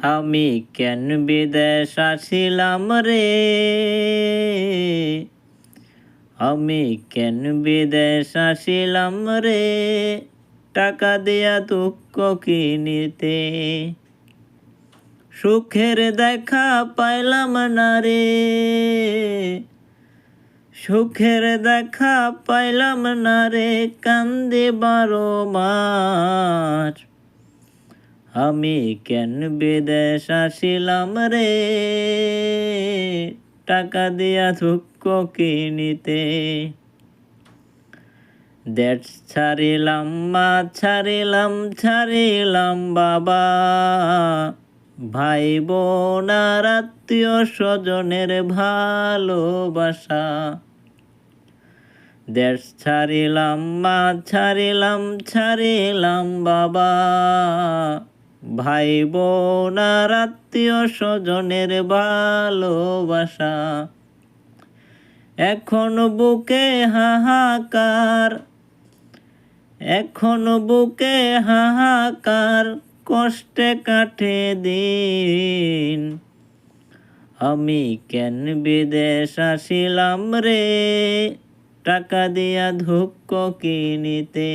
আমি কেন বিদেশ আসিলাম রে, আমি কেন বিদেশ আসিলাম রে, টাকা দিয়া দুঃখ কিনিতে। সুখের দেখা পাইলাম না রে, সুখের দেখা পাইলাম না রে, কান্দে বারবার। আমি কেন বিদেশ আসিলাম রে, টাকা দিয়া দুঃখ কিনিতে। দেশ ছাড়িলাম মা ছাড়িলাম, ছাড়িলাম বাবা, ভাই বোন আর আত্মীয় স্বজনের ভালোবাসা। দেশ ছাড়িলাম মা ছাড়িলাম, ছাড়িলাম বাবা, ভাই বোন আর আত্মীয় স্বজনের ভালোবাসা। এখন বুকে হাহাকার, এখন বুকে হাহাকার, কষ্টে কাটে দিন। আমি কেন বিদেশ আসিলাম রে, টাকা দিয়া দুঃখ কিনিতে।